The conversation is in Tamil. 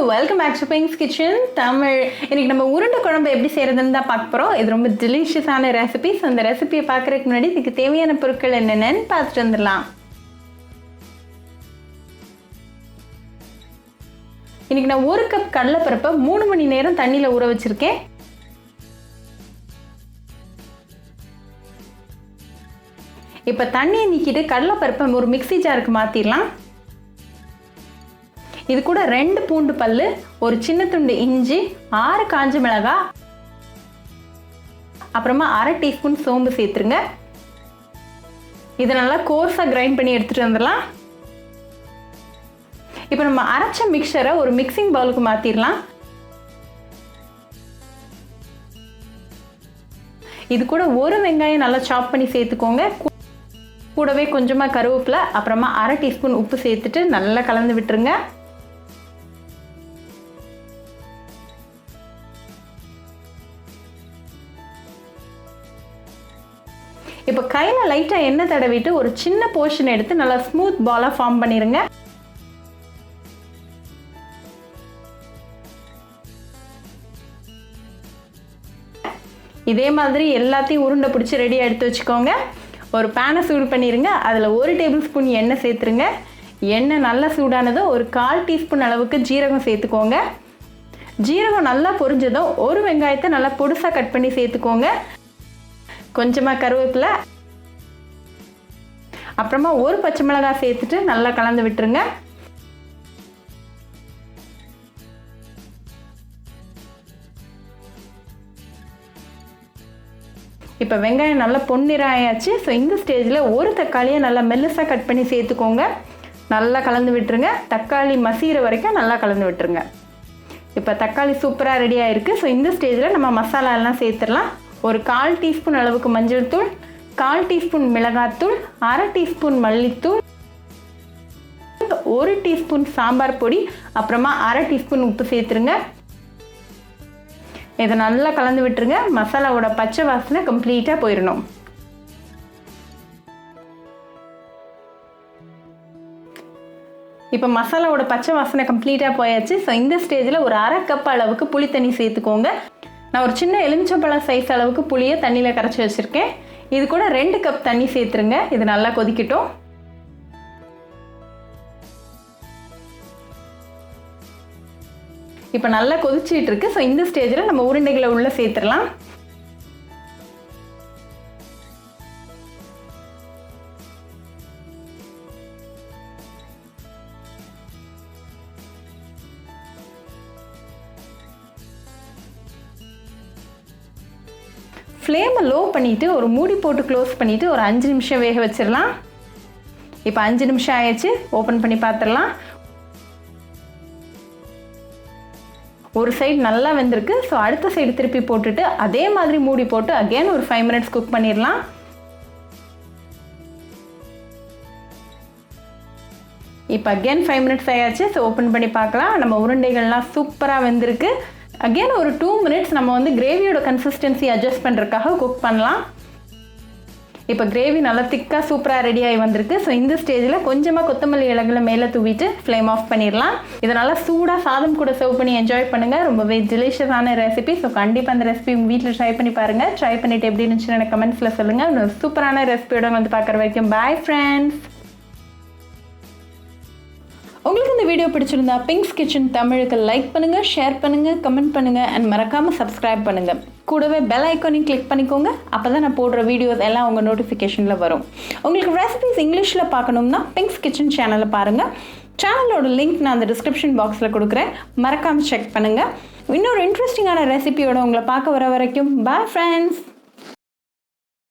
Welcome back to Pinks Kitchen Tamil. இன்னைக்கு நம்ம உருண்டை குழம்பு எப்படி செய்யறதுன்னு தான் பார்க்க போகிறோம். இது ரொம்ப டெலிஷியஸான ரெசிபிஸ். அந்த ரெசிபியை பார்க்குறதுக்கு முன்னாடி இதுக்கு தேவையான பொருட்கள் என்னென்னு பார்த்துட்டு வந்துடலாம். இன்னைக்கு நான் 1 கப் கடலைப்பருப்பை 3 மணி நேரம் தண்ணியில் ஊற வச்சிருக்கேன். இப்போ தண்ணியை நீக்கிட்டு கடலைப்பருப்பை ஒரு மிக்ஸி ஜாருக்கு மாற்றிடலாம். இது கூட 2 பூண்டு பல்லு, ஒரு சின்ன துண்டு இஞ்சி, 6 காஞ்ச மிளகாய், அப்புறமா 1/2 டீஸ்பூன் சோம்பு சேர்த்துருங்க. இதை நல்லா கோர்ஸாக கிரைண்ட் பண்ணி எடுத்துகிட்டு வந்துடலாம். இப்போ நம்ம அரைச்ச மிக்சரை ஒரு மிக்சிங் பவுலுக்கு மாற்றிடலாம். இது கூட ஒரு வெங்காயம் நல்லா சாப் பண்ணி சேர்த்துக்கோங்க. கூடவே கொஞ்சமாக கருவேப்பிலை, அப்புறமா 1/2 டீஸ்பூன் உப்பு சேர்த்துட்டு நல்லா கலந்து விட்டுருங்க. இப்போ கையில் லைட்டாக எண்ணெய் தடவிட்டு ஒரு சின்ன போர்ஷன் எடுத்து நல்லா ஸ்மூத் பாலாக ஃபார்ம் பண்ணிடுங்க. இதே மாதிரி எல்லாத்தையும் உருண்டை பிடிச்சி ரெடியாக எடுத்து வச்சுக்கோங்க. ஒரு பேனை சூடு பண்ணிடுங்க. அதில் 1 டேபிள் ஸ்பூன் எண்ணெய் சேர்த்துருங்க. எண்ணெய் நல்லா சூடானதும் ஒரு 1/4 டீஸ்பூன் அளவுக்கு ஜீரகம் சேர்த்துக்கோங்க. ஜீரகம் நல்லா பொரிஞ்சதும் ஒரு வெங்காயத்தை நல்லா பொடுசாக கட் பண்ணி சேர்த்துக்கோங்க. கொஞ்சமாக கருவேப்பிலை, அப்புறமா ஒரு பச்சை மிளகாய் சேர்த்துட்டு நல்லா கலந்து விட்டுருங்க. இப்போ வெங்காயம் நல்லா பொன்னிறம் ஆயாச்சு. ஸோ இந்த ஸ்டேஜில் ஒரு தக்காளியை நல்லா மெல்லிசாக கட் பண்ணி சேர்த்துக்கோங்க. நல்லா கலந்து விட்டுருங்க. தக்காளி மசிகிற வரைக்கும் நல்லா கலந்து விட்டுருங்க. இப்போ தக்காளி சூப்பராக ரெடி ஆகிருக்கு. ஸோ இந்த ஸ்டேஜில் நம்ம மசாலா எல்லாம் சேர்த்துடலாம். ஒரு 1/4 டீஸ்பூன் அளவுக்கு மஞ்சள் தூள், 1/4 டீஸ்பூன் மிளகாத்தூள், 1/2 டீஸ்பூன் மல்லித்தூள், 1 டீஸ்பூன் சாம்பார் பொடி, அப்புறமா 1/2 டீஸ்பூன் உப்பு சேர்த்துருங்க. இதை நல்லா கலந்து விட்டுருங்க. மசாலாவோட பச்சை வாசனை கம்ப்ளீட்டாக போயிடணும். இப்போ மசாலாவோட பச்சை வாசனை கம்ப்ளீட்டாக போயாச்சு. ஸோ இந்த ஸ்டேஜில் ஒரு 1/2 கப் அளவுக்கு புளி தண்ணி சேர்த்துக்கோங்க. நான் ஒரு சின்ன எலுமிச்சம்பழம் சைஸ் அளவுக்கு புளியை தண்ணியில் கரைச்சி வச்சுருக்கேன். இது கூட 2 கப் தண்ணி சேர்த்துருங்க. இது நல்லா கொதிக்கட்டும். இப்போ நல்லா கொதிச்சிட்டு இருக்கு. ஸோ இந்த ஸ்டேஜில் நம்ம உருண்டைகளை உள்ளே சேர்த்துடலாம். ஃப்ளேமை லோ பண்ணிவிட்டு ஒரு மூடி போட்டு க்ளோஸ் பண்ணிவிட்டு ஒரு 5 நிமிஷம் வேக வச்சிடலாம். இப்போ 5 நிமிஷம் ஆயிடுச்சு. ஓப்பன் பண்ணி பார்த்துடலாம். ஒரு சைடு நல்லா வெந்திருக்கு. ஸோ அடுத்த சைடு திருப்பி போட்டுட்டு அதே மாதிரி மூடி போட்டு அகெயின் ஒரு 5 மினிட்ஸ் குக் பண்ணிடலாம். இப்போ அகெயின் 5 மினிட்ஸ் ஆயாச்சு. ஸோ ஓப்பன் பண்ணி பார்க்கலாம். நம்ம உருண்டைகள்லாம் சூப்பராக வெந்திருக்கு. அகெயின் ஒரு 2 மினிட்ஸ் நம்ம கிரேவியோட கன்சிஸ்டன்சி அட்ஜஸ்ட் பண்ணுறதுக்காக குக் பண்ணலாம். இப்போ கிரேவி நல்லா திக்காக சூப்பராக ரெடி ஆகி வந்திருக்கு. ஸோ இந்த ஸ்டேஜில் கொஞ்சமாக கொத்தமல்லி இலைகளை மேலே தூவிட்டு ஃப்ளேம் ஆஃப் பண்ணிடலாம். இதனால் சூடாக சாதம் கூட சர்வ் பண்ணி என்ஜாய் பண்ணுங்கள். ரொம்பவே டெலிஷியஸான ரெசிபி. ஸோ கண்டிப்பாக அந்த ரெசிபி உங்கள் வீட்டில் ட்ரை பண்ணி பாருங்கள். ட்ரை பண்ணிவிட்டு எப்படி இருந்துச்சுன்னு எனக்கு கமெண்ட்ஸில் சொல்லுங்கள். ஒரு சூப்பரான ரெசிபியோட பார்க்குற வரைக்கும் பாய் ஃப்ரெண்ட்ஸ். உங்களுக்கு இந்த வீடியோ பிடிச்சிருந்தா பிங்க்ஸ் கிச்சன் தமிழுக்கு லைக் பண்ணுங்கள், ஷேர் பண்ணுங்கள், கமெண்ட் பண்ணுங்கள் அண்ட் மறக்காமல் சப்ஸ்கிரைப் பண்ணுங்கள். கூடவே பெல் ஐக்கானையும் கிளிக் பண்ணிக்கோங்க. அப்போ தான் நான் போடுற வீடியோஸ் எல்லாம் உங்கள் நோட்டிஃபிகேஷனில் வரும். உங்களுக்கு ரெசிபிஸ் இங்கிலீஷில் பார்க்கணும்னா பிங்க்ஸ் கிச்சன் சேனலை பாருங்கள். சேனலோட லிங்க் நான் அந்த டிஸ்கிரிப்ஷன் பாக்ஸில் கொடுக்குறேன். மறக்காமல் செக் பண்ணுங்கள். இன்னொரு இன்ட்ரெஸ்டிங்கான ரெசிபியோட உங்களை பார்க்க வர வரைக்கும் பாய் ஃப்ரெண்ட்ஸ்.